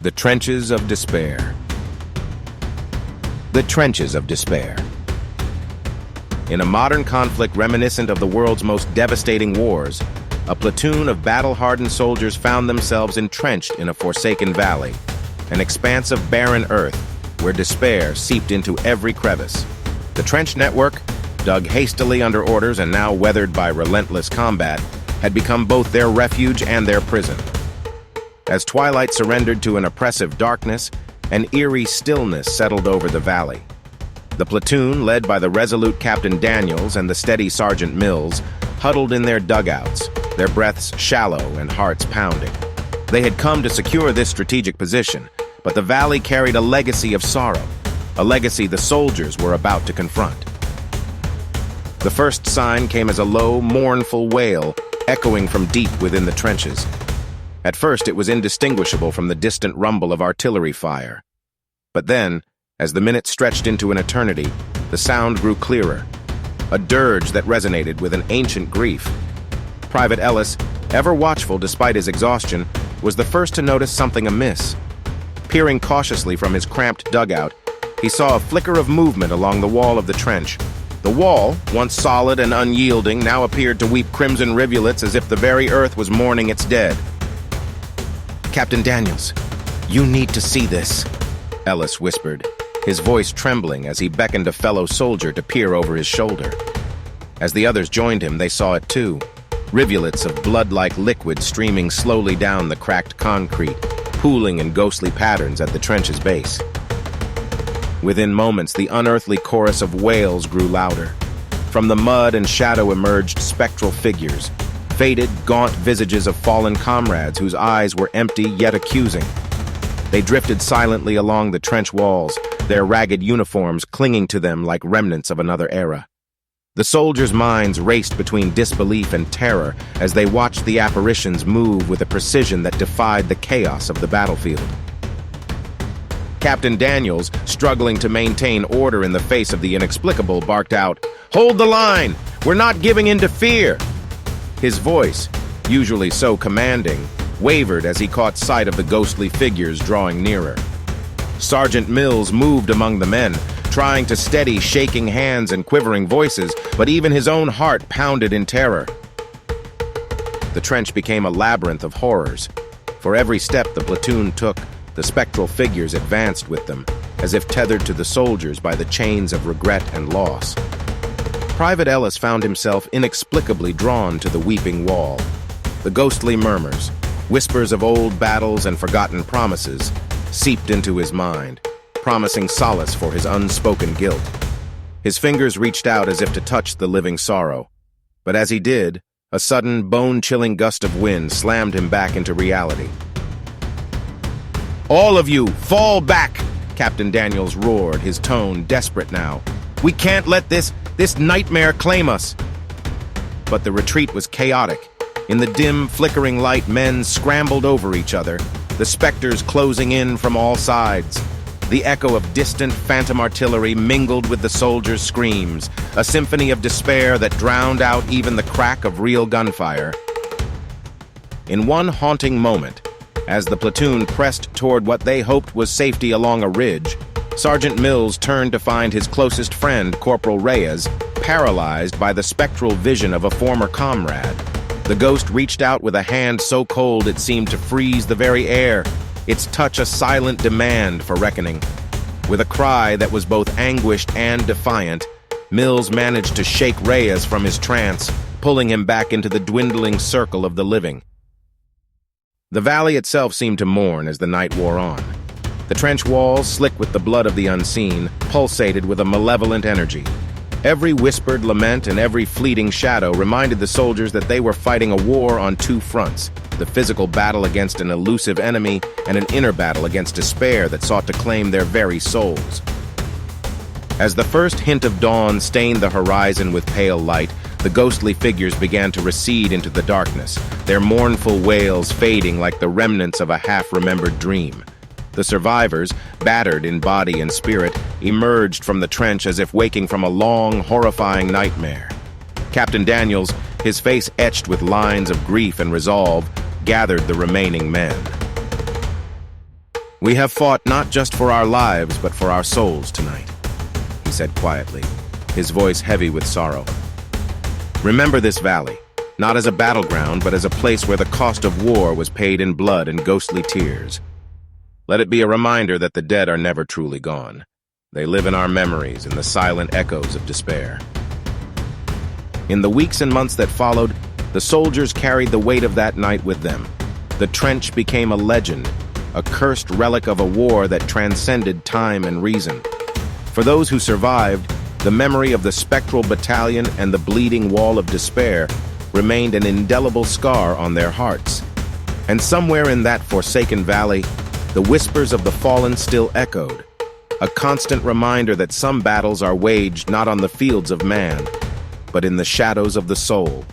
The Trenches of Despair. The Trenches of Despair. In a modern conflict reminiscent of the world's most devastating wars, a platoon of battle-hardened soldiers found themselves entrenched in a forsaken valley, an expanse of barren earth where despair seeped into every crevice. The trench network, dug hastily under orders and now weathered by relentless combat, had become both their refuge and their prison. As twilight surrendered to an oppressive darkness, an eerie stillness settled over the valley. The platoon, led by the resolute Captain Daniels and the steady Sergeant Mills, huddled in their dugouts, their breaths shallow and hearts pounding. They had come to secure this strategic position, but the valley carried a legacy of sorrow, a legacy the soldiers were about to confront. The first sign came as a low, mournful wail echoing from deep within the trenches. At first, it was indistinguishable from the distant rumble of artillery fire. But then, as the minutes stretched into an eternity, the sound grew clearer, a dirge that resonated with an ancient grief. Private Ellis, ever watchful despite his exhaustion, was the first to notice something amiss. Peering cautiously from his cramped dugout, he saw a flicker of movement along the wall of the trench. The wall, once solid and unyielding, now appeared to weep crimson rivulets as if the very earth was mourning its dead. "Captain Daniels, you need to see this," Ellis whispered, his voice trembling as he beckoned a fellow soldier to peer over his shoulder. As the others joined him, they saw it too, rivulets of blood-like liquid streaming slowly down the cracked concrete, pooling in ghostly patterns at the trench's base. Within moments, the unearthly chorus of wails grew louder. From the mud and shadow emerged spectral figures, faded, gaunt visages of fallen comrades whose eyes were empty yet accusing. They drifted silently along the trench walls, their ragged uniforms clinging to them like remnants of another era. The soldiers' minds raced between disbelief and terror as they watched the apparitions move with a precision that defied the chaos of the battlefield. Captain Daniels, struggling to maintain order in the face of the inexplicable, barked out, "Hold the line! We're not giving in to fear!" His voice, usually so commanding, wavered as he caught sight of the ghostly figures drawing nearer. Sergeant Mills moved among the men, trying to steady shaking hands and quivering voices, but even his own heart pounded in terror. The trench became a labyrinth of horrors. For every step the platoon took, the spectral figures advanced with them, as if tethered to the soldiers by the chains of regret and loss. Private Ellis found himself inexplicably drawn to the weeping wall. The ghostly murmurs, whispers of old battles and forgotten promises, seeped into his mind, promising solace for his unspoken guilt. His fingers reached out as if to touch the living sorrow. But as he did, a sudden, bone-chilling gust of wind slammed him back into reality. "All of you, fall back!" Captain Daniels roared, his tone desperate now. "We can't let this nightmare claim us." But the retreat was chaotic. In the dim, flickering light, men scrambled over each other, the specters closing in from all sides. The echo of distant phantom artillery mingled with the soldiers' screams, a symphony of despair that drowned out even the crack of real gunfire. In one haunting moment, as the platoon pressed toward what they hoped was safety along a ridge, Sergeant Mills turned to find his closest friend, Corporal Reyes, paralyzed by the spectral vision of a former comrade. The ghost reached out with a hand so cold it seemed to freeze the very air, its touch a silent demand for reckoning. With a cry that was both anguished and defiant, Mills managed to shake Reyes from his trance, pulling him back into the dwindling circle of the living. The valley itself seemed to mourn as the night wore on. The trench walls, slick with the blood of the unseen, pulsated with a malevolent energy. Every whispered lament and every fleeting shadow reminded the soldiers that they were fighting a war on two fronts, the physical battle against an elusive enemy and an inner battle against despair that sought to claim their very souls. As the first hint of dawn stained the horizon with pale light, the ghostly figures began to recede into the darkness, their mournful wails fading like the remnants of a half-remembered dream. The survivors, battered in body and spirit, emerged from the trench as if waking from a long, horrifying nightmare. Captain Daniels, his face etched with lines of grief and resolve, gathered the remaining men. "We have fought not just for our lives, but for our souls tonight," he said quietly, his voice heavy with sorrow. "Remember this valley, not as a battleground, but as a place where the cost of war was paid in blood and ghostly tears. Let it be a reminder that the dead are never truly gone. They live in our memories, in the silent echoes of despair." In the weeks and months that followed, the soldiers carried the weight of that night with them. The trench became a legend, a cursed relic of a war that transcended time and reason. For those who survived, the memory of the spectral battalion and the bleeding wall of despair remained an indelible scar on their hearts. And somewhere in that forsaken valley, the whispers of the fallen still echoed, a constant reminder that some battles are waged not on the fields of man, but in the shadows of the soul.